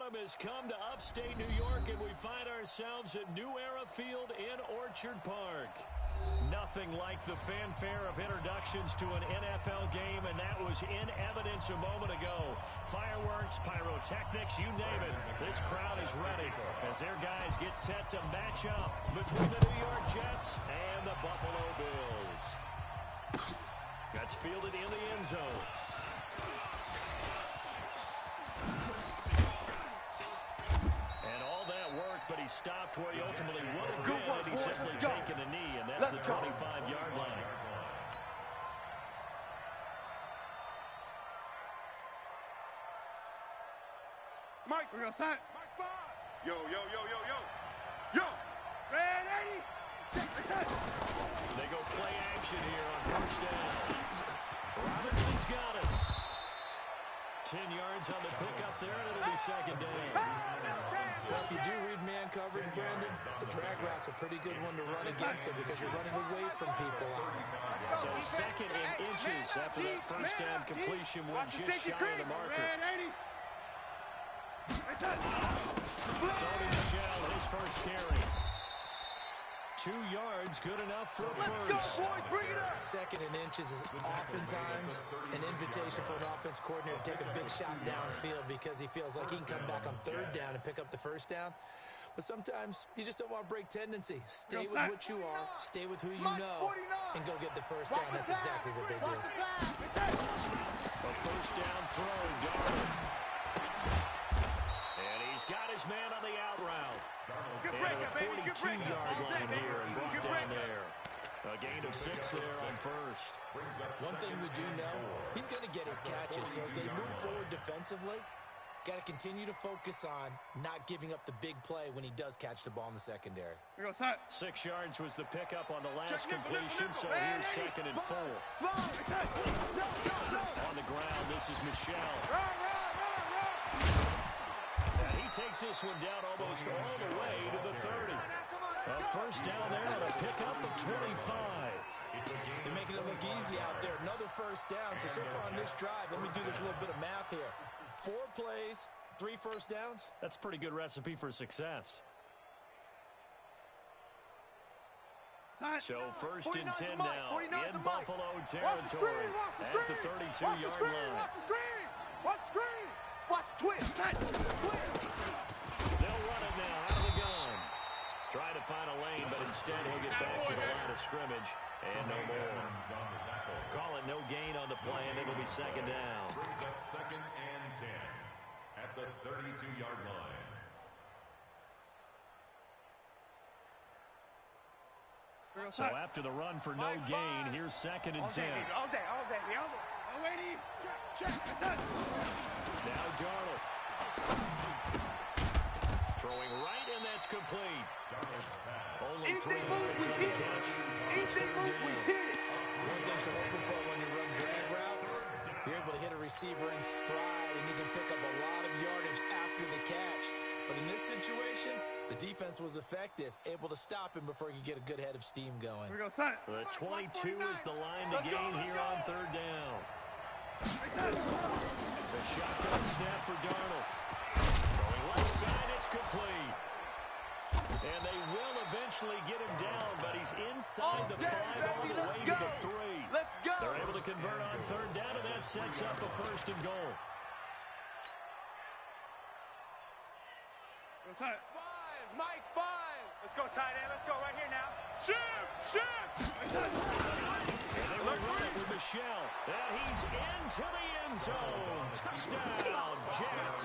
Stardom has come to upstate New York, and we find ourselves at New Era Field in Orchard Park. Nothing like the fanfare of introductions to an NFL game, and that was in evidence a moment ago. Fireworks, pyrotechnics, you name it. This crowd is ready as their guys get set to match up between the New York Jets and the Buffalo Bills. That's fielded in the end zone. And all that work, but he stopped where he ultimately would have been had he simply taken a knee, and that's the 25-yard line. Mike, we're going to sign. Mike 5. Yo, yo, yo, yo, yo. Yo. Red 80. They go play action here on first down. Robinson's got it. 10 yards on the pickup there, and it'll be second down. Well, if you do read man coverage, Brandon, the drag route's a pretty good one to run against it because you're running away from people out. So second and inches after that first down completion went just shy of the marker. Sony Michel, his first carry. 2 yards, good enough for a first. Second and inches is oftentimes an invitation for an offense coordinator to take a big shot downfield because he feels like he can come back on third down and pick up the first down. But sometimes you just don't want to break tendency. Stay with what you are, stay with who you know, and go get the first down. That's exactly what they did. A first down throw, Darnold. And he's got his man on the out route. And a 42-yard line here and brought down there. A gain of 6 there on first. One thing we do know, he's going to get his catches. So as they move forward defensively, got to continue to focus on not giving up the big play when he does catch the ball in the secondary. 6 yards was the pickup on the last completion, so here's second and 4. On the ground, this is Michel. And he takes this one down almost all the way to the 30. A first down there on a pickup of 25. They're making it look easy out there. Another first down. So far on this drive, let me do this little bit of math here. 4 plays, 3 first downs. That's a pretty good recipe for success. So first and 10 now in Buffalo territory at the 32-yard line. Watch the screen! Watch the screen! Watch the twist! They'll run it now out of the gun. Try to find a lane, but instead he'll get back to the line of scrimmage. And no more. Call it no gain on the play, and it'll be second down. Brings up second and 10 at the 32-yard line. So after the run for no gain, here's second and 10. All day. Check. Now Darnold. Throwing right, and that's complete. Only 3 yards on the catch. Anything moves, we hit it. One thing you're hoping for when you run drag routes, you're able to hit a receiver in stride, and you can pick up a lot of yardage after the catch. But in this situation, the defense was effective, able to stop him before he could get a good head of steam going. Here we go, son. The 22 is the line to gain here on third down. The shotgun snap for Darnold. Going left side, it's complete. And they will eventually get him down, but he's inside the 5 all the way to the 3. Let's go. They're able to convert on third down, and that sets up a first and goal. Five, Mike 5. Let's go, tight end. Let's go right here now. Shoot! And they will run it with Michel. And he's into the end zone. Touchdown, Jets.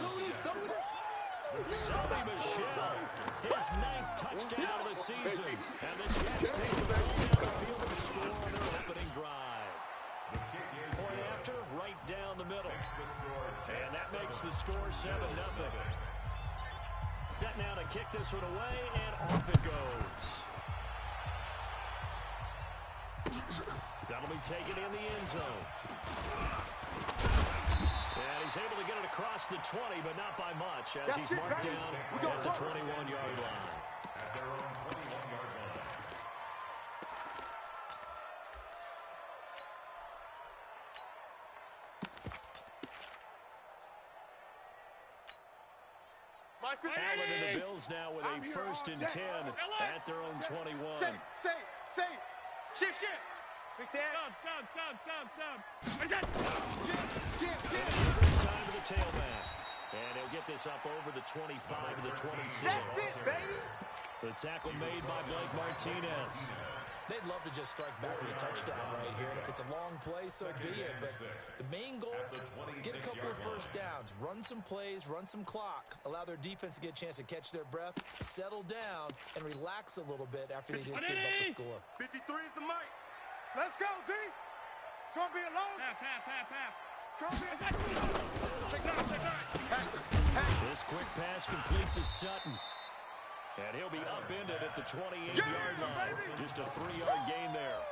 Sony Michel, his 9th touchdown of the season. And the Jets take the ball down the field and score on their opening drive. Point after, right down the middle. And that makes the score 7-0. Set now to kick this one away, and off it goes. That'll be taken in the end zone. And he's able to get it across the 20, but not by much, as he's marked down at the 21-yard line. At their own 21-yard line. Allen and the Bills now with a 1st and 10 at their own 21. Say. Shift. Big Dad. Time to the tailback. And he'll get this up over the 25 to the 26. That's it, baby. The tackle made by Blake Martinez. They'd love to just strike back with a touchdown right here, and if it's a long play, so be it. But the main goal, get a couple of first downs, run some plays, run some clock, allow their defense to get a chance to catch their breath, settle down, and relax a little bit after they just gave up the score. 53 is the mic. Let's go, D. It's going to be a long. Half. It's going to be a check nine. This quick pass complete to Sutton. And he'll be upended at the 28-yard line. Just a 3-yard gain there.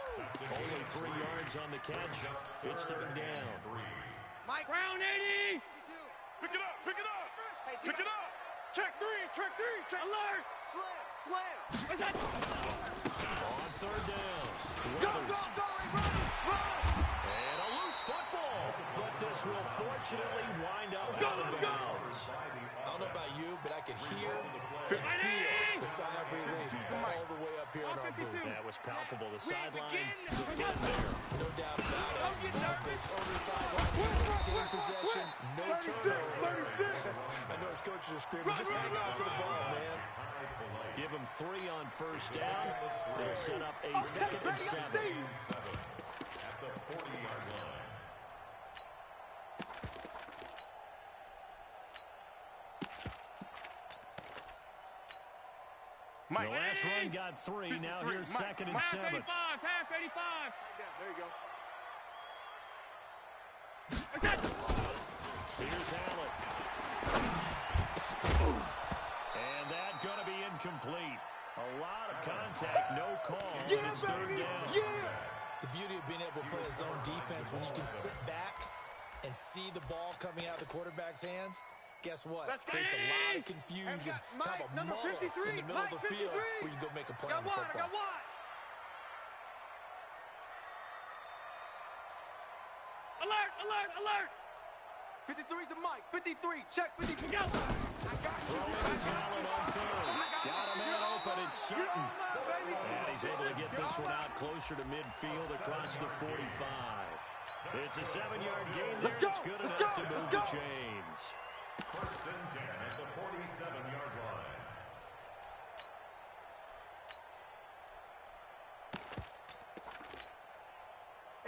Only 3 yards on the catch. It's 3rd down. Mike. Brown 80. Pick it up. Check three. Alert. Slam. What's that? On 3rd down. Go, Weathers. run. And a loose football. But this will fortunately wind up out of bounds. I don't know about you, but I could hear and feel the sigh of relief all the way up here in our booth. That was palpable. The sideline, the foot there. No doubt about it. Marcus over the sideline, retain possession, no turnover. 36. I know his coaches are screaming, just hang on to the ball, man. Give him 3 on 1st down. They'll set up a 2nd and 7. At the 40-yard line. The last run got 3. Now here's 2nd and 7. Half 85. There you go. Here's Allen. And that's going to be incomplete. A lot of contact, no call, and it's 3rd down. The beauty of being able to play a zone defense when you can sit back and see the ball coming out of the quarterback's hands. Guess what? Creates a lot of confusion. Kind of a muddle in the middle of the field where you go make a play on the football. Alert! 53's the mic. 53. Check 53. Go. Throwing his Allen on 3rd. Got a man open. It's Sutton. And he's able to get this one out closer to midfield across the 45. It's a 7-yard gain there. It's good enough to move the chains. 1st and 10 at the 47-yard line.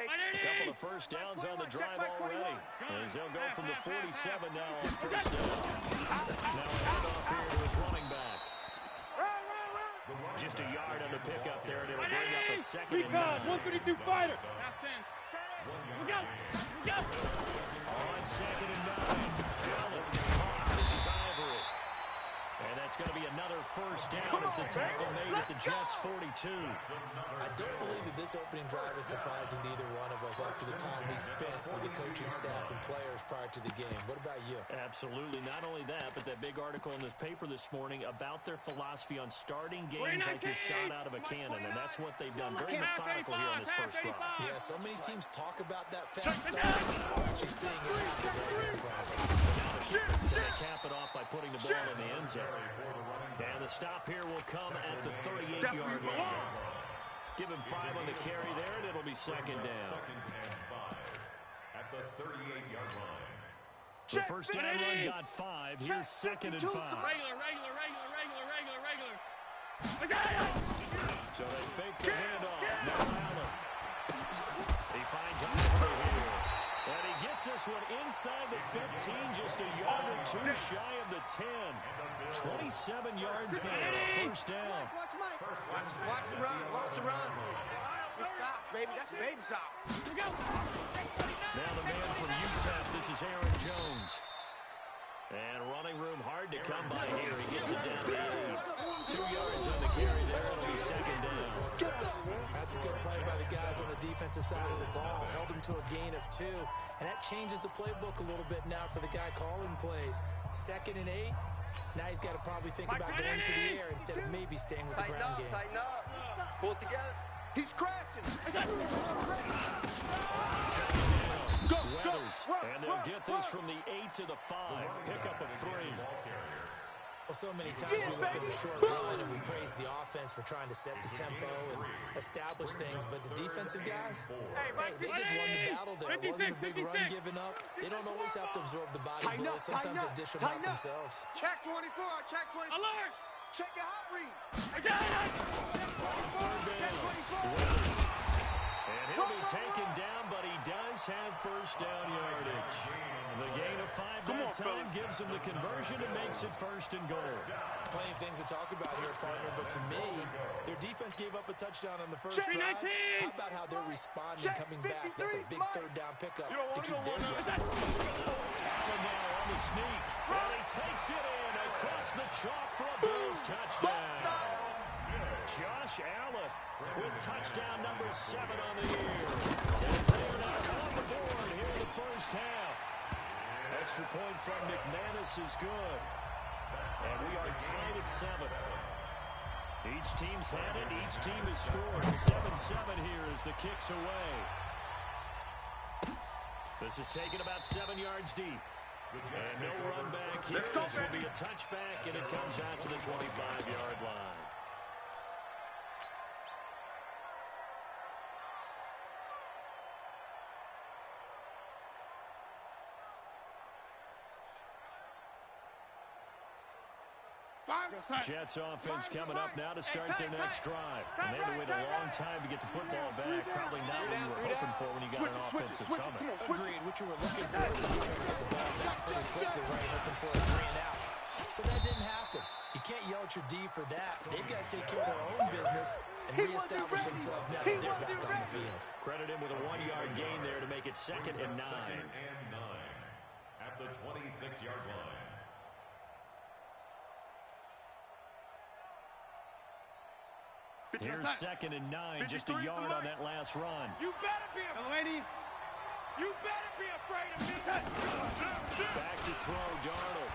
A couple of first downs on the drive already. As they'll go from the 47 now on 1st down. Now a handoff here to his running back. Just a yard on the pickup there, and it'll bring up a 2nd and 9. 152 fighter. On 2nd and 9. Allen. This is Ivory. And that's going to be another 1st down as the tackle made at the Jets' 42. I don't believe that this opening drive is surprising to either one of us after the time we spent with the coaching staff and players prior to the game. What about you? Absolutely. Not only that, but that big article in the paper this morning about their philosophy on starting games like you're shot out of a cannon, and that's what they've done. Very methodical here on this 1st drive. Yeah, so many teams talk about that fast start. We're actually seeing it happen right in front of us. Going to cap it off by putting the ball in the end zone. And the stop here will come at the 38-yard line. Give him 5 on the carry there, and it'll be 2nd down. 2nd and 5 at the 38-yard line. The 1st down run got 5. Here's 2nd and 5. Regular. So they fake the handoff. Now Allen. He finds Ivory here. And he gets this one inside the 15, just a yard or 2 shy of the 10. 27 yards there, 1st down. Watch the run. It's soft, baby. That's baby soft. Now the man from UTEP, this is Aaron Jones. And running room hard to come by here. He gets it down to 8. 2 yards on the carry there. It'll be 2nd down. That's a good play by the guys on the defensive side of the ball. Held him to a gain of 2. And that changes the playbook a little bit now for the guy calling plays. 2nd and 8. Now he's got to probably think about going to the air instead of maybe staying with the ground game. Tighten up. Pull it together. He's crashing. Weathers. And they'll get this from the 8 to the 5. Pickup of 3. Well, so many times we look at a short line and we praise the offense for trying to set the tempo and establish things, but the defensive guys, hey, they just won the battle there. It wasn't a big run given up. They don't always have to absorb the body blows. Sometimes they dish them out themselves. Check 24, check 24. Alert! Check your hot read. And he'll be taken down, but he does have first down yardage. The gain of 5 that time gives him the conversion and makes it 1st and goal. Plenty of things to talk about here, partner, but to me, their defense gave up a touchdown on the first drive. How about how they're responding, coming back? That's a big 3rd down pickup to keep their job. Allen now on the sneak. And he takes it in across the chalk for a Bills touchdown. Josh Allen with touchdown number 7 on the year. And they are now on the board here in the first half. Extra point from McManus is good. And we are tied at 7. Each team's had it. Each team has scored. 7-7 here as the kick's away. This is taken about 7 yards deep. And no run back here. This will be a touchback, and it comes out to the 25-yard line. Jets offense coming up now to start their next drive. And they had to wait a long time to get the football back. Probably not what you were hoping for when you got an offense that's coming. Agreed. What you were looking for is the defense get the ball back pretty quickly, right? Hoping for a 3 and out. So that didn't happen. You can't yell at your D for that. They've got to take care of their own business and reestablish themselves now that they're back on the field. Credit him with a 1-yard gain there to make it 2nd and 9. At the 26-yard line. Here's 2nd and 9, just a yard on that last run. You better be afraid. You better be afraid of me. Back to throw, Darnold.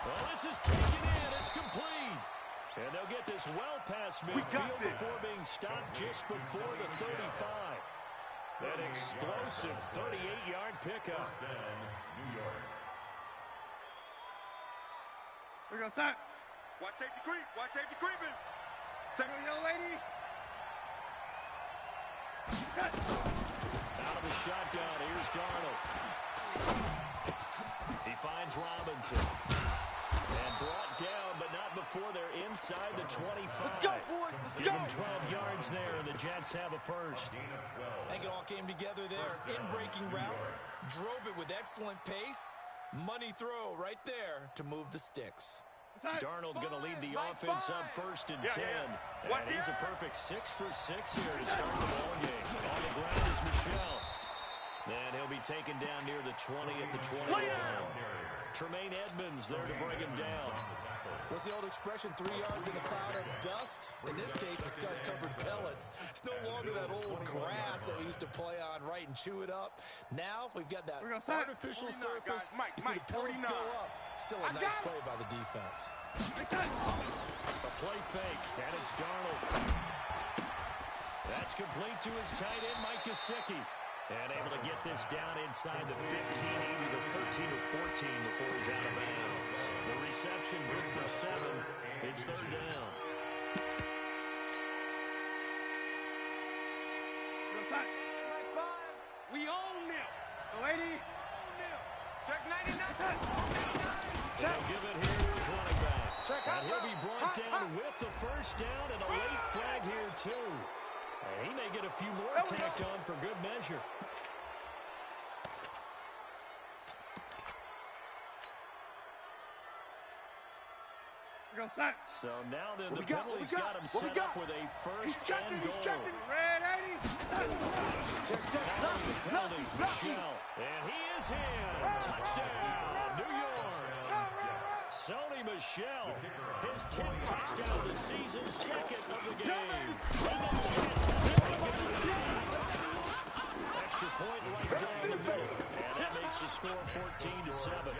Well, this is taken in. It's complete. And they'll get this well past midfield before being stopped just before the 35. That explosive 38-yard pickup. New York. We're going to start. Watch safety creep. Watch safety creeping. Second young lady. Out of the shotgun. Here's Darnold. He finds Robinson. And brought down, but not before they're inside the 25. Let's go, boys. Let's Give go. them 12 yards there, and the Jets have a first. I think it all came together there. In-breaking route. Drove it with excellent pace. Money throw right there to move the sticks. Darnold going to lead the offense up 1st and 10. And he's a perfect 6 for 6 here to start the ball game. On the ground is Michel. And he'll be taken down near the 20 at the 20 line. Tremaine Edmonds there to bring him down. What's the old expression, 3 yards in a cloud of dust? In this case, it's dust-covered pellets. It's no longer that old grass that we used to play on, right, and chew it up. Now we've got that artificial surface. You see the pellets go up. Still a nice play by the defense. A play fake, and it's Darnold. That's complete to his tight end, Mike Gesicki. And able to get this down inside the 15, either the 13 or 14 before he's out of bounds. The reception good for 7. It's 3rd down. We own them. The lady. Check 99. They'll give it here to his running back. And he'll be brought down with the first down and a late flag here, too. And he may get a few more tacked on for good measure. So now then the penalty's got him set up with a first and goal. Red 80. Following the penalty, Michel. And he is in. Touchdown, New York. Sony Michel, his 10th touchdown of the season, 2nd of the game. And the Jets have taken the lead. Extra point right down the middle. And that makes the score 14-7. 14-7.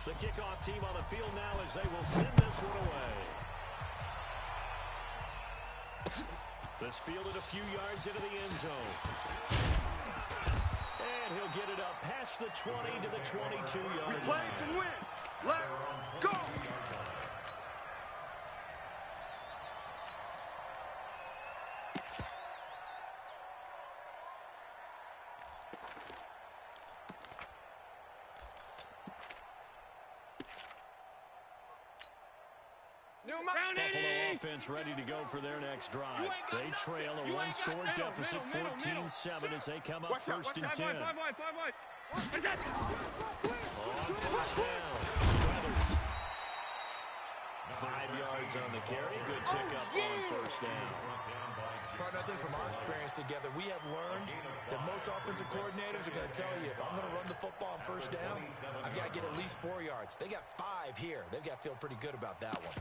The kickoff team on the field now as they will send this one away. This fielded a few yards into the end zone. across the 20 to the 22-yard line. Play can win. Let's go. Buffalo offense ready to go for their next drive. They trail a one-score deficit, 14-7, as they come up first and 10. On first down, Weathers. 5 yards on the carry. Good pickup on first down. Partner, I think from our experience together, we have learned that most offensive coordinators are going to tell you, if I'm going to run the football on first down, I've got to get at least 4 yards. They got 5 here. They've got to feel pretty good about that one.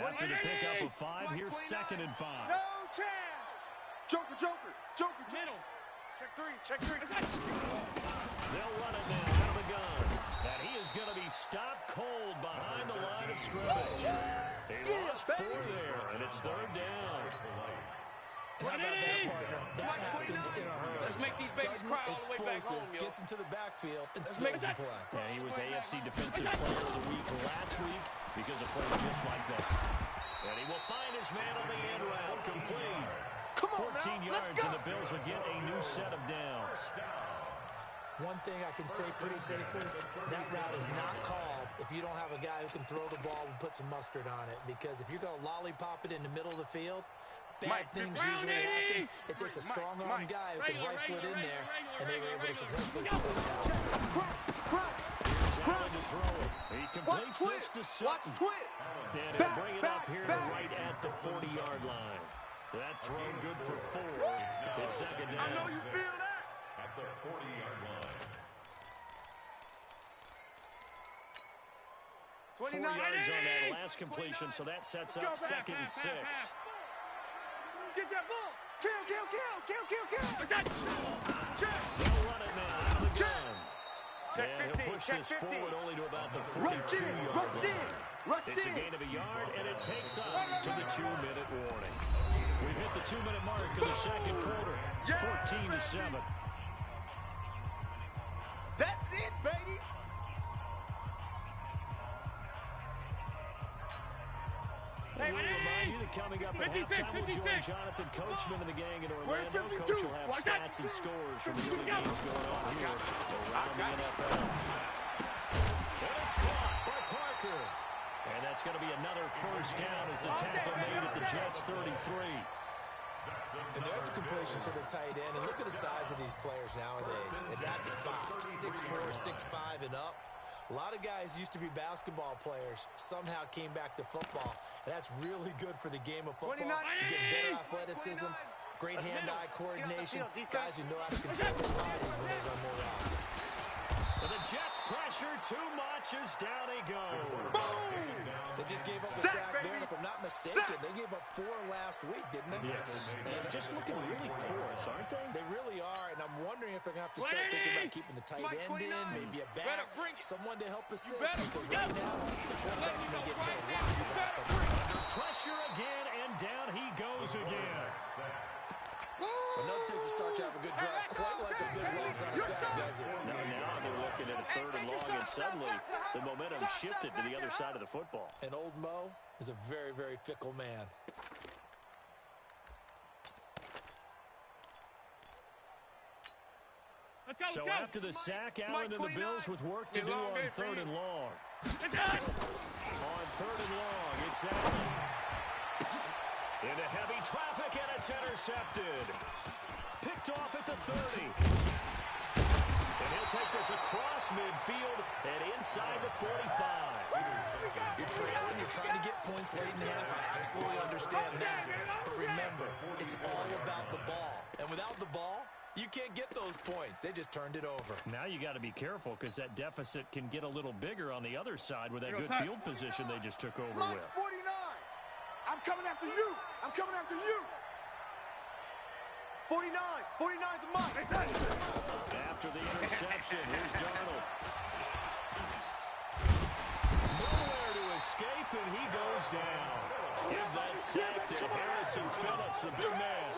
After the pickup of 5, here's 2nd and 5. No chance. Joker. Middle. Check 3. They'll run it now out of the gun. And he is going to be stopped cold behind the line of scrimmage. He lost 4 there, and it's 3rd down. How about that, partner? That happened in a hurry. Let's make these babies cry all the way back home, yo. Gets into the backfield and spills the play. Yeah, he was AFC Defensive Player of the Week last week because of plays just like that. And he will find his man on the end route, complete. 14 yards, and the Bills will get a new set of downs. One thing I can say pretty safely, that route is not called if you don't have a guy who can throw the ball and put some mustard on it. Because if you're going to lollipop it in the middle of the field, bad things usually happen. It takes a strong-armed guy who can rifle it in there, and they were able to successfully pull it out. Allen to throw it. He completes this to Sutton. And he'll bring it up here to right at the 40-yard line. That throw good for 4. It's 2nd down. I know you feel that. At the 40-yard line. 4 yards on that last completion, so that sets up 2nd and 6. Get that ball. Kill. They'll run it now out of the gun. And he'll push this forward only to about the 42-yard line. It's a gain of a yard, and it takes us to the 2-minute warning. We've hit the 2-minute mark of the second quarter, 14-7. That's it, baby. We'll remind you that coming up at halftime, we'll join Jonathan Coachman and the gang in Orlando. Coach will have stats and scores from the early games going on here around the NFL. And it's caught by Parker. And that's going to be another first down as the tackle made at the Jets' 33. And there's a completion to the tight end. And look at the size of these players nowadays. At that spot, 6'4", 6'5", and up. A lot of guys used to be basketball players, somehow came back to football. And that's really good for the game of football. You get better athleticism, great hand-eye coordination, guys who know how to control their bodies when they run their routes. But the Jets pressure too much as down he goes. Boom! They just gave up a sack there, and if I'm not mistaken, they gave up 4 last week, didn't they? Yes. And just looking really porous, aren't they? They really are, and I'm wondering if they're going to have to start thinking about keeping the tight end in, maybe a back, someone to help assist, because right now, the quarterback's been getting hit a lot the last couple of weeks. Under pressure again, and down he goes again. But no, it takes a start to have a good drive, quite like a big loss on a sack, does it? Now they're looking at a 3rd and long, and suddenly the momentum shifted to the other side of the football. And old Mo is a very, very fickle man. So after the sack, Allen and the Bills with work to do on 3rd and long. On 3rd and long, it's Allen. Into heavy traffic, and it's intercepted. Picked off at the 30. And he'll take this across midfield and inside the 45. You're trailing, you're trying to get points late in the half. I absolutely understand that. But remember, it's all about the ball. And without the ball, you can't get those points. They just turned it over. Now you got to be careful because that deficit can get a little bigger on the other side with that good field position they just took over with. 49. I'm coming after you. I'm coming after you. 49. 49's mine. After the interception, here's Darnold. Nowhere to escape, and he goes down. Give that sack to Harrison Phillips, the big man.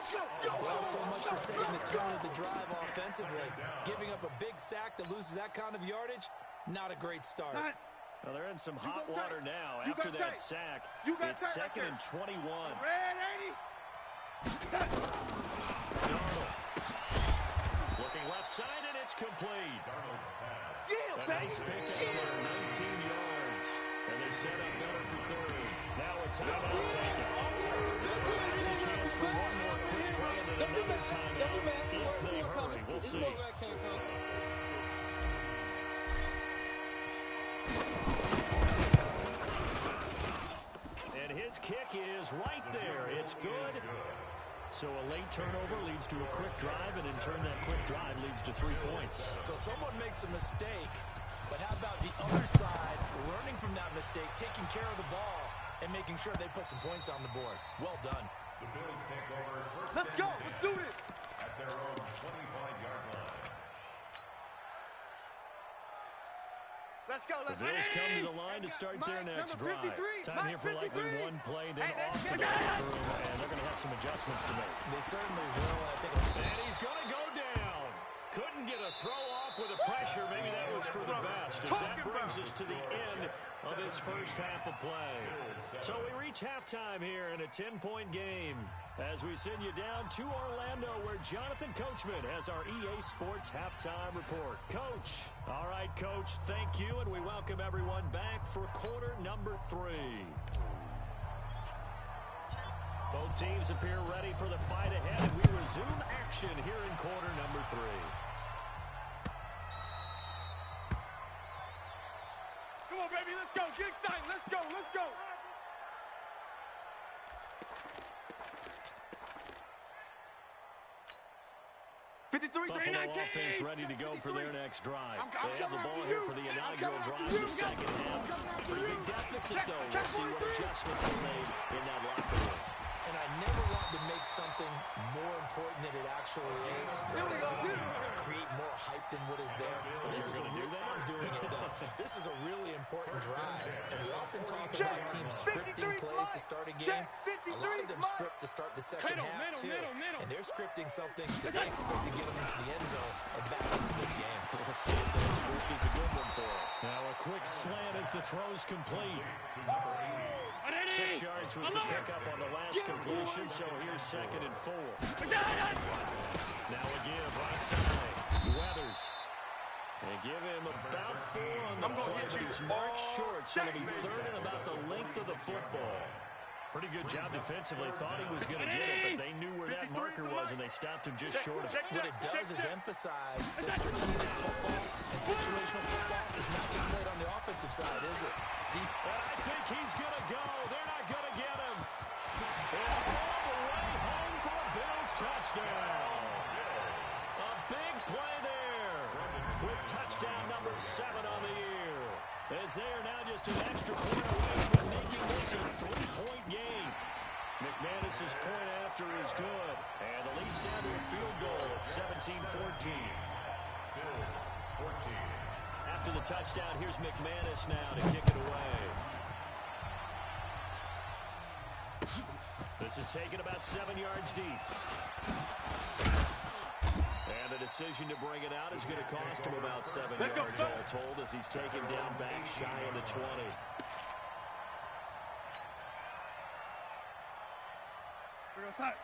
Well, so much for setting the tone of the drive offensively. Giving up a big sack that loses that kind of yardage, not a great start. Well, they're in some hot water now after that sack. It's 2nd and 21. Red 80. Darnold. Looking left side, and it's complete. Yeah, A nice pickup there, 19 yards. And they're set up better for third. Now a timeout taken. Perhaps a chance for one more quick play and then another timeout if they hurry. We'll see. And his kick is right there. It's good. So a late turnover leads to a quick drive, and in turn that quick drive leads to 3 points. So someone makes a mistake, but how about the other side, learning from that mistake, taking care of the ball, and making sure they put some points on the board. Well done. The Bills take over. Let's go. Let's do this. At their own 25-yard line. Let's go. Let's The Bills come to the line to start their next drive. Time here for likely one play, then off to the locker room, and they're going to have some adjustments to make. They certainly will, I think. And he's going to go down. Couldn't get a throw off with the pressure. Maybe that was for the best, as that brings us to the end of this first half of play. So we reach halftime here in a 10-point game as we send you down to Orlando, where Jonathan Coachman has our EA Sports halftime report. Coach. All right, Coach, thank you, and we welcome everyone back for quarter number 3. Both teams appear ready for the fight ahead, and we resume action here in quarter number 3. Come on, baby. Let's go. Get excited. Let's go. Let's go. Buffalo offense ready to go for their next drive. They have the ball here for the inaugural drive of the second half. Pretty big deficit, though. We'll see what adjustments are made in that locker room. And I never want to make something more important than it actually is. Create more hype than what is there. But this is doing it, though. This is a really important drive. And we often talk about teams scripting plays to start a game. A lot of them script to start the second half, too. And they're scripting something that they expect to get them into the end zone and back into this game. We'll see if that script is a good one for them. Now a quick slant as the throw's complete. 6 yards was the pickup on the last completion, so here's 2nd and 4. Now a give right side. Weathers. They give him about 4 on the play, but he's marked short, so it'll be 3rd and about the length of the football. Pretty good job defensively. Thought he was going to get it, but they knew where that marker was, and they stopped him just short of it. What it does is emphasize that strategic football and situational football is not just played on the offensive side, is it? Deep. And I think he's going to go. They're not going to get him. And all the way home for a Bills touchdown. A big play there with touchdown number 7 on the year. As they are now just an extra point away from making this a 3-point game. McManus's point after is good. And the lead's down to a field goal at 17-14. Bills 14. After the touchdown, here's McManus now to kick it away. This is taken about 7 yards deep. And the decision to bring it out is going to cost him about 7 yards all told, as he's taken down back shy of the 20.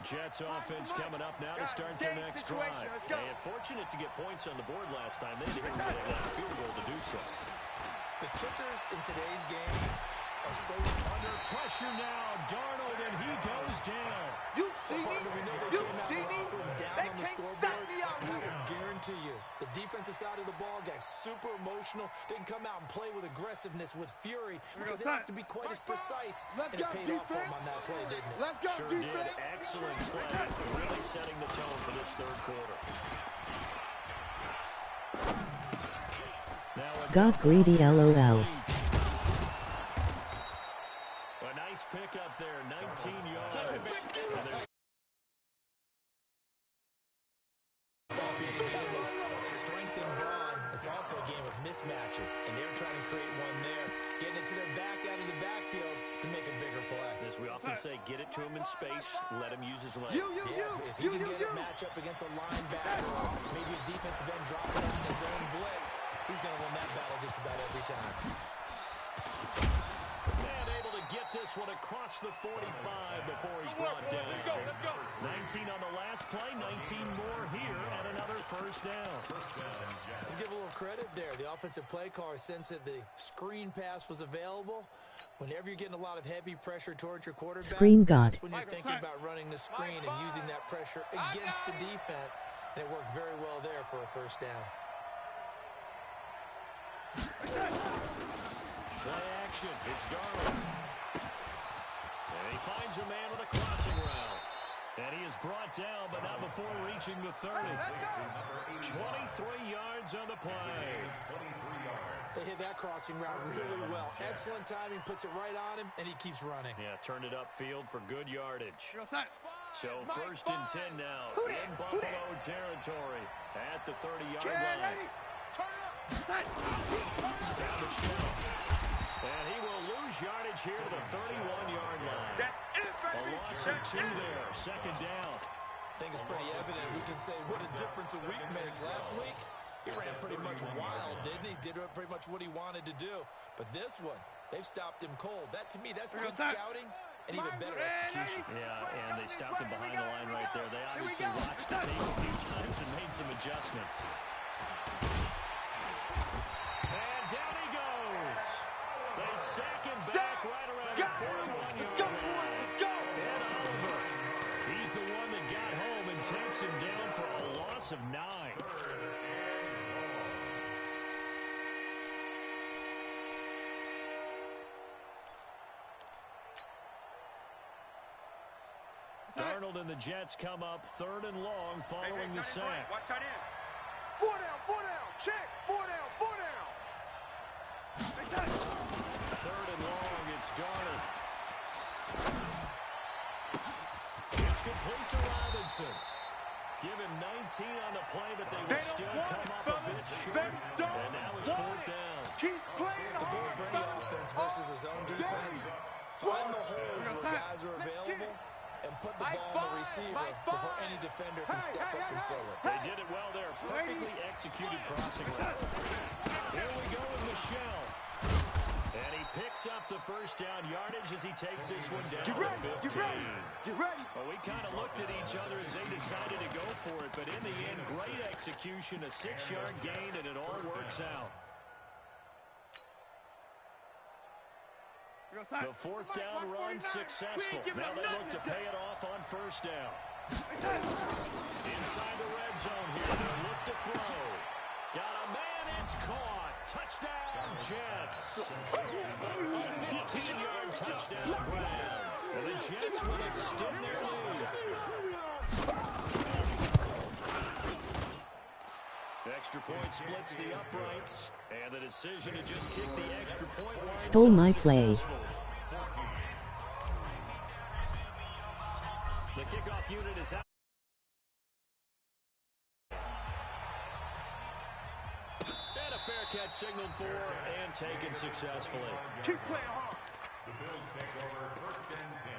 Jets offense coming up now to start their next drive. They had fortunate to get points on the board last time. They didn't get that field goal to do so. The kickers in today's game are so under pressure now. Darnold, and he goes down. You see me? You see me? They can't stop me out here. I guarantee you, the defensive side of the ball got super emotional. They can come out and play with aggressiveness, with fury, because they don't have to be quite as precise. Let's and go, it paid off for them on defense. that play, didn't it? Let's go, Sure defense. did. Excellent play. Really setting the tone for this third quarter. Got greedy, LOL. A nice pickup there, 19 yards. And there's Being a game of strength and brawn, it's also a game of mismatches, and they're trying to create one there, getting it to their back out of the backfield, to make a bigger play. As we often say, get it to him in space, let him use his leg. If he can get a matchup against a linebacker, or maybe a defensive end dropping out in the zone blitz, he's going to win that battle just about every time. And able to get this one across the 45 before he's brought down. Let's go. 19 on the last play, 19 more here, and another first down. Let's give a little credit there. The offensive play caller sensed that the screen pass was available. Whenever you're getting a lot of heavy pressure towards your quarterback, Screen God. that's when you're thinking about running the screen and using that pressure against the defense. And it worked very well there for a first down. Play action. It's Darnold. And he finds a man with a crossing route. And he is brought down, but not before reaching the 30. 23 yards on the play. They hit that crossing route really well. Excellent timing, puts it right on him, and he keeps running. Yeah, turned it upfield for good yardage. So first and 10 now in Buffalo territory at the 30-yard line. Down the shell. And he will lose yardage here to the 31-yard line. A loss of 2 there, second down. I think it's pretty evident. We can say what a difference a week makes. Last week, he ran pretty much wild, didn't he? Did pretty much what he wanted to do. But this one, they've stopped him cold. That, to me, that's good scouting and even better execution. Yeah, and they stopped him behind the line right there. They obviously watched the tape a few times and made some adjustments. And down he goes. They sack him back right around the 41-yard line. And over. He's the one that got home and takes him down for a loss of 9. Darnold and the Jets come up 3rd and long following the sack. Watch tight end. 4 down, check. 4 down. 3rd and long, it's Darnold. It's complete to Robinson. Give him 19 on the play, but they will still come up a bit short. And now it's 4th down. Keep playing The goal for any offense versus his own defense, find the holes where guys are available and put the ball on the receiver before any defender can step up and fill it. They did it well there. Perfectly executed crossing route. Here we go with Michelle. And he picks up the first down yardage as he takes this one down to 15. Get ready. Well, we kind of looked at each other as they decided to go for it, but in the end, great execution, a 6-yard gain, and it all works out. The 4th down run successful. Now they look to pay it off on first down. Inside the red zone here, they look to throw. Got a man, it's caught. Touchdown, Jets. A 15-yard touchdown grab. And the Jets will extend their lead. Extra point splits the uprights, and the decision to just kick the extra point winds Stole up my play. successful. The kickoff unit is out. And a fair catch signaled for and taken successfully. Keep playing hard. The Bills take over 1st and 10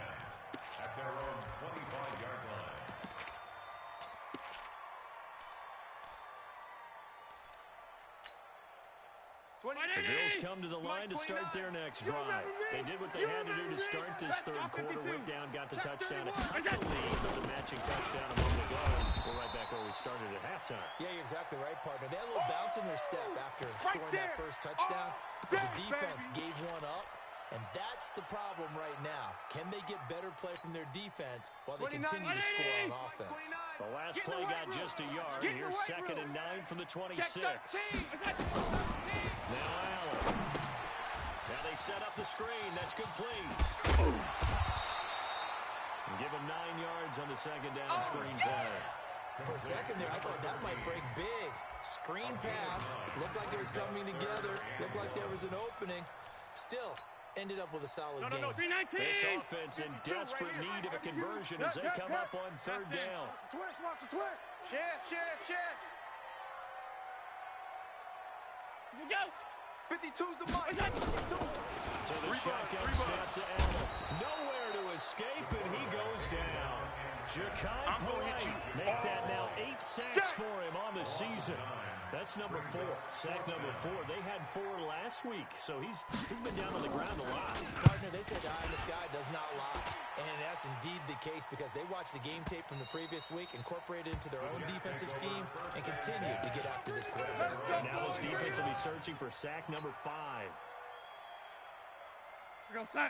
at their own 25-yard line. The Bills come to the line to start their next drive. They did what they had to do to start this 3rd quarter. Went down, got the touchdown, a lead, but the matching touchdown a moment ago. We're right back where we started at halftime. Yeah, you're exactly right, partner. They had a little bounce in their step after scoring that first touchdown. But the defense gave one up, and that's the problem right now. Can they get better play from their defense while they continue to score on offense? The last play got just a yard. Here's 2nd and 9 from the 26. Now Allen. Now they set up the screen. That's complete. And give him 9 yards on the 2nd down screen play. For a second there, I thought that might break big. Screen pass. Looked like it was coming together. Looked like there was an opening. Still, ended up with a solid game. This offense in desperate need of a conversion as they come up on 3rd down. Watch the twist. Chef. Here we go. 52's the mic. So the shotgun snap to Allen. Nowhere to escape, and he goes down. Ja'Kai Polite make that now 8 sacks for him on the season. That's number 4. Sack number 4. They had 4 last week, so he's been down on the ground a lot. Partner, they said eye in the sky does not lie. And that's indeed the case because they watched the game tape from the previous week, incorporated it into their own defensive scheme, and continued to get after this quarterback. Now this defense will be searching for sack number 5.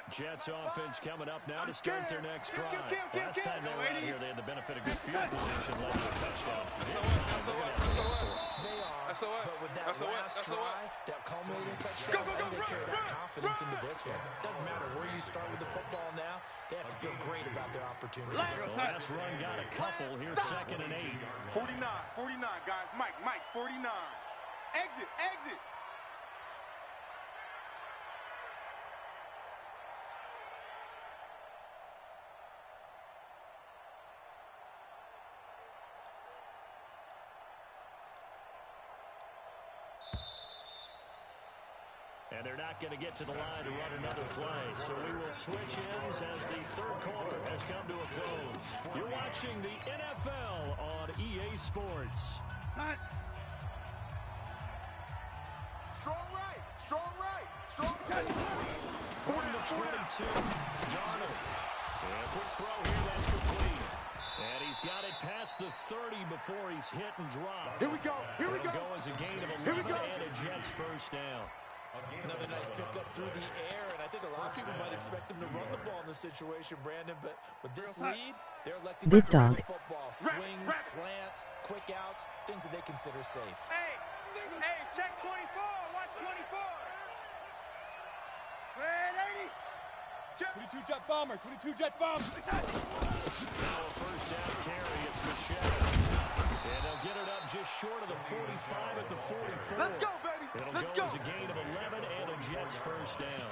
Jets offense coming up now to start their next drive. Last time they were out here, they had the benefit of good field position, led to a touchdown. This time, they're going to have to go for it. They are, but with that last drive, that culminating touchdown, they carry that confidence into this one. Doesn't matter where you start with the football now, they have to feel great about their opportunity. The last run got a couple. Here's 2nd and 8. 49, guys. Mike, 49. Exit. And they're not going to get to the line to run another play. So we will switch ends as the 3rd quarter has come to a close. You're watching the NFL on EA Sports. Strong right. 40-22. Darnold. And quick throw here, that's complete. And he's got it past the 30 before he's hit and dropped. Here we go. It'll go as a gain of 11 and a Jets first down. Another nice pickup through the air, and I think a lot of people might expect them to run the ball in this situation, Brandon, but with this lead, they're electing to run the football. Swings, slants, quick outs, things that they consider safe. Hey, check 24. Watch 24. Red 80. 22 jet bomber. Now a first down carry, it's Michelle. And they'll get it up just short of the 45 at the 44. Let's go, baby. It'll go as a gain of 11 and a Jets first down.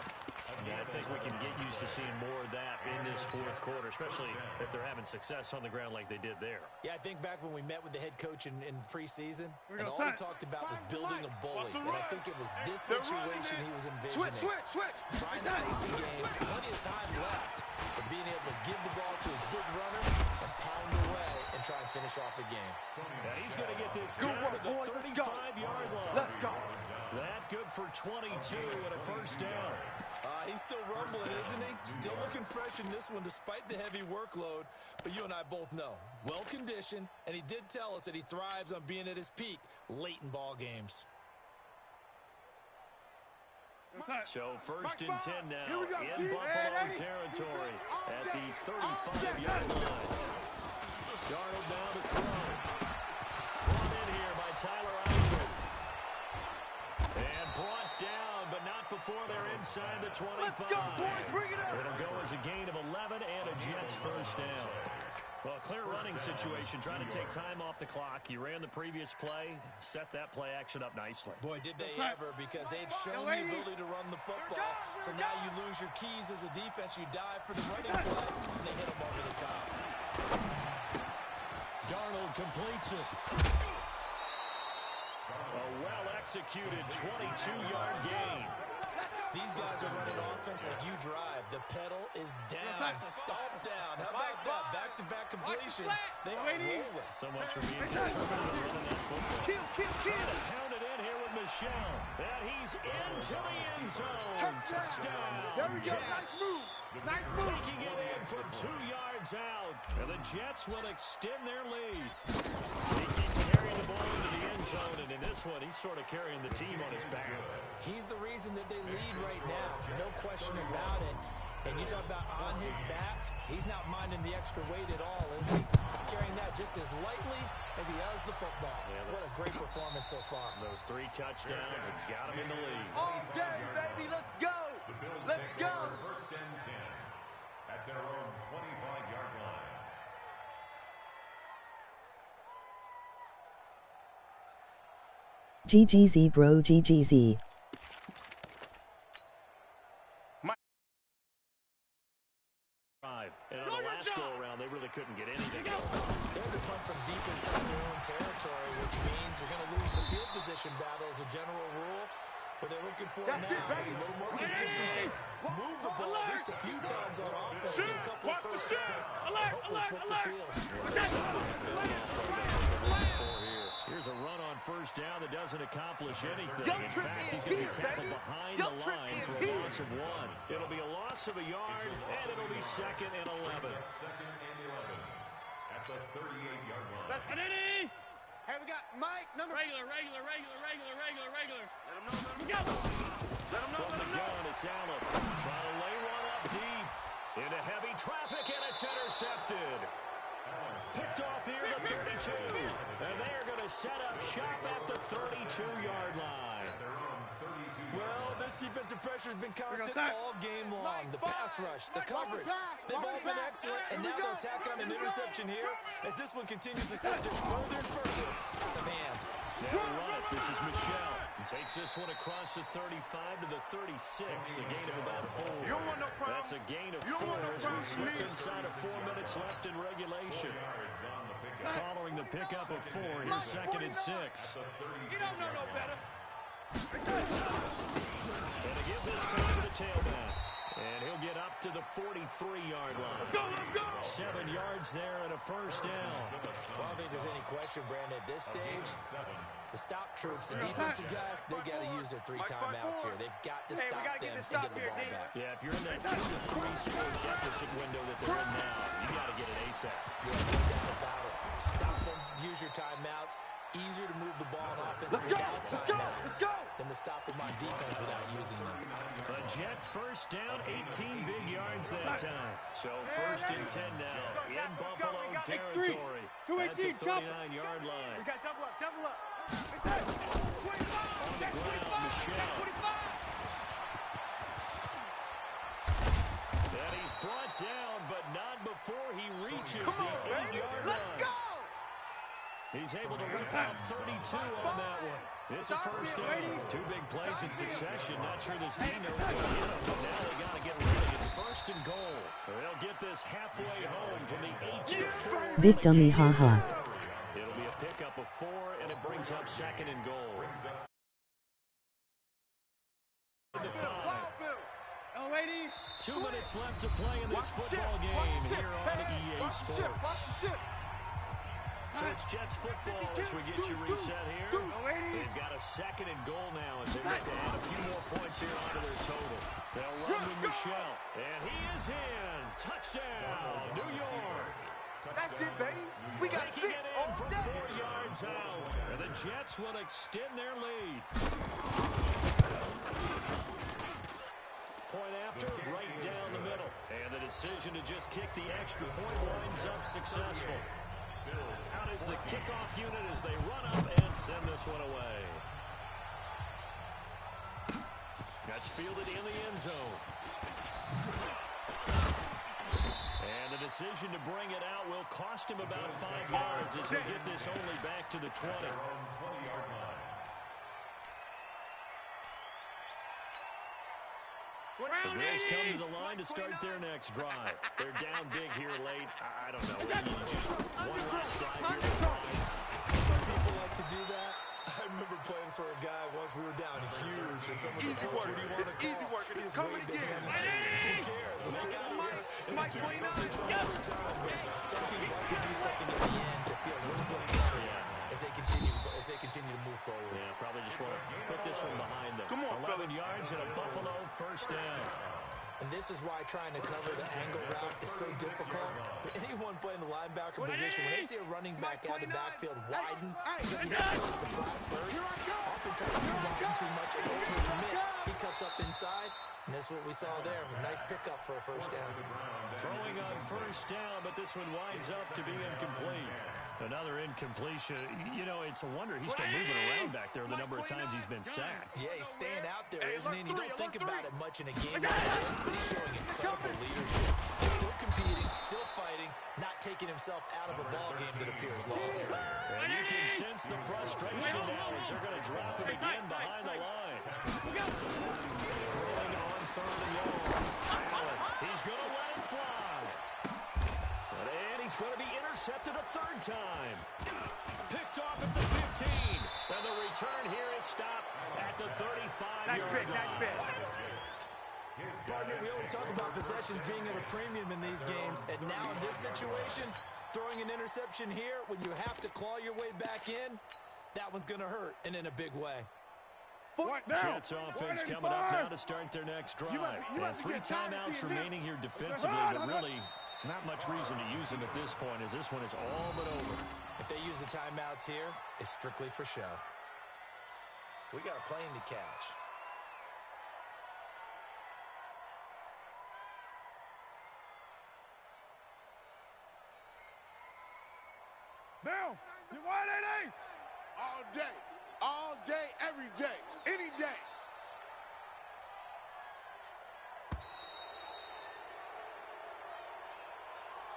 Yeah, I think we can get used to seeing more of that in this 4th quarter, especially if they're having success on the ground like they did there. Yeah, I think back when we met with the head coach in preseason, and all he talked about was building a bully. And I think it was this situation he was envisioning. Switch. Trying to ice the game, plenty of time left, but being able to give the ball to his big runner and pound away and try and finish off a game. Now he's going to get this down to the 35-yard line. Let's go. That good for 22 and a first down. He's still rumbling, isn't he? Still looking fresh in this one despite the heavy workload. But you and I both know, well-conditioned, and he did tell us that he thrives on being at his peak late in ball games. So 1st and 10 now in Buffalo territory at the 35-yard line. Darnold now to throw. Brought in here by Tyler Eifert. And brought down, but not before they're inside the 25. Let's go, boys. Bring it up. It'll go as a gain of 11 and a Jets first down. Well, clear running situation, trying to take time off the clock. You ran the previous play, set that play action up nicely. Boy, did they ever, because they'd shown the ability to run the football. So now you lose your keys as a defense. You dive for the running play, and they hit them over the top. Darnold completes it. A well-executed 22-yard gain. These guys are running offense like you drive. The pedal is down, stomped down. How about that? Back-to-back completions. They are rolling. So much for being conservative and running that football. Kill. Pound it in here with Michelle. And he's into the end zone. Touchdown. There we go. Nice move. Taking it in from 2 yards out. And the Jets will extend their lead. He keeps carrying the ball into the end zone. And in this one, he's sort of carrying the team on his back. He's the reason that they lead right now. No question about it. And you talk about on his back, he's not minding the extra weight at all, is he? Carrying that just as lightly as he does the football. Yeah, what a great performance so far. Those 3 touchdowns, it's got him in the lead. All day, baby. Let's go. Let's go. First and 10 at their own 25-yard line. GGZ bro GGZ. And on the last go-around, they really couldn't get anything. They had to punt from deep inside their own territory, which means you're going to lose the field position battle as a general rule. What they're looking for now is a little more consistency. Move the ball at least a few times on offense. Get a couple of first downs. And hopefully flip the field. Here's a run on first down that doesn't accomplish anything. In fact, he's going to be tackled behind the line for a loss of 1. It'll be a loss of a yard, and it'll be 2nd and 11. Second and 11 at the 38-yard line. Let's get it. Hey, we got Mike, number... Regular. Let him know. Let him know. From the gun, it's Allen. Trying to lay one up deep. Into heavy traffic, and it's intercepted. Picked off here at the 32. And they're going to set up shop at the 32-yard line. Well, this defensive pressure has been constant all game long. The pass rush, the coverage, they've all been excellent, and now they'll tack on an interception here as this one continues to slip just further and further out of hand. Now run it. This is Michelle. Takes this one across the 35 to the 36. A gain of about 4. You don't want no problem. That's a gain of 4 no as we slip inside of 4 minutes left in regulation. Following the pickup of 4, here's 2nd and 6. You don't know no better. And to give this time to the tailback. And he'll get up to the 43-yard line. Let's go. 7 yards there and a first down. Well, I don't think there's any question, Brandon, at this stage, the stop troops, the defensive guys, they got to use their 3 timeouts here. They've got to stop them and get the ball back. Yeah, if you're in that 2 to 3 score deficit window that they're in now, you got to get it ASAP. Yeah, no doubt about it. Stop them, use your timeouts. Easier to move the ball on offense without timeouts than to stop them on defense without using them. A Jet first down, 18 big yards that time. So 1st and 10 now in Buffalo territory at the 39-yard line. We got double up. On the ground, Michelle. And he's brought down, but not before he reaches the 8-yard line. Let's go. He's able to rip out 32 on that one. It's a first down. 2 big plays in succession. Not sure this team knows what to hit him, but now they got to get ready. It's 1st and goal. They'll get this halfway home from the 8 to 4. Big dummy, haha. It'll be a pickup of 4, and it brings up 2nd and goal. The 5. 2 minutes left to play in this football game here on EA Sports. So it's Jets football as we get you reset here. They've got a 2nd and goal now as they look to add a few more points here onto their total. They'll run with Michelle. And he is in. Touchdown, New York. That's it, baby. We got 6 Taking it in all from day. 4 yards out. And the Jets will extend their lead. Point after, right down the middle. And the decision to just kick the extra point winds up successful. Out is the kickoff unit as they run up and send this one away. That's fielded in the end zone. And the decision to bring it out will cost him about 5 yards as they get this only back to the 20. The Bills come to the line to start their next drive. They're down big here late. I don't know. Just one last drive here. Some people like to do that. I remember playing for a guy once. We were down huge, and someone said, "Coach, what do you want to call?" Easy work. It's coming again. Who cares? Let's get out of here. And we do something some other time, but some teams like to do something at the end to feel a little bit better as they continue to move forward. Yeah, probably just want to put this one behind them. Come on, 11 yards and a Buffalo first down. And this is why trying to cover the angle route is so difficult. But anyone playing the linebacker position, when they see a running back out of the backfield widen, because he takes the flat first, oftentimes you widen too much and overcommit. He cuts up inside, and that's what we saw there. A nice pickup for a first down. Throwing on first down, but this one winds up to be incomplete. Another incompletion. You know, it's a wonder he's still moving around back there the number of times he's been sacked. Yeah, he's staying out there, isn't he? And you don't think about it much in a game like this, but he's showing incredible leadership. Still competing, still fighting, not taking himself out of a ball game that appears lost. And you can sense the frustration now as they're going to drop him again behind the line. Throwing on 3rd and long. Allen, he's going to let it fly. And he he's going to be intercepted a third time. Picked off at the 15. And the return here is stopped at the 35-yard line. Nice bit. Partner, we always talk about possessions being at a premium in these games, and now in this situation, throwing an interception here when you have to claw your way back in, that one's going to hurt, and in a big way. Jets offense coming up now to start their next drive. And 3 timeouts remaining here defensively, but really not much reason to use them at this point, as this one is all but over. If they use the timeouts here, it's strictly for show. We got a plane to catch. Bill, you want it? All day, every day, any day.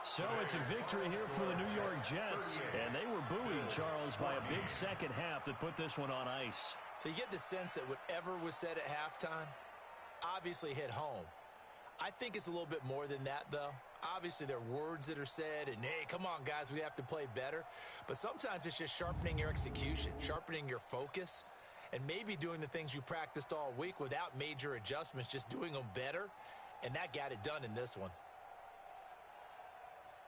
So it's a victory here for the New York Jets, and they were buoyed, Charles, by a big second half that put this one on ice. So you get the sense that whatever was said at halftime obviously hit home. I think it's a little bit more than that, though. Obviously, there are words that are said, and, hey, come on, guys, we have to play better. But sometimes it's just sharpening your execution, sharpening your focus, and maybe doing the things you practiced all week without major adjustments, just doing them better, and that got it done in this one.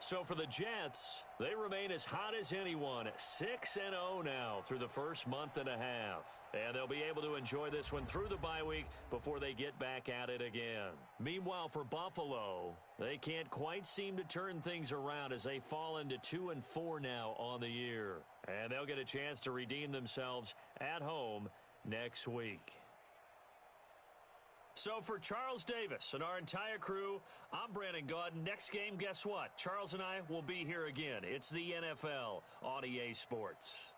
So for the Jets, they remain as hot as anyone, 6-0 now through the first month and a half. And they'll be able to enjoy this one through the bye week before they get back at it again. Meanwhile, for Buffalo, they can't quite seem to turn things around as they fall into 2-4 now on the year. And they'll get a chance to redeem themselves at home next week. So for Charles Davis and our entire crew, I'm Brandon Gaudin. Next game, guess what? Charles and I will be here again. It's the NFL on EA Sports.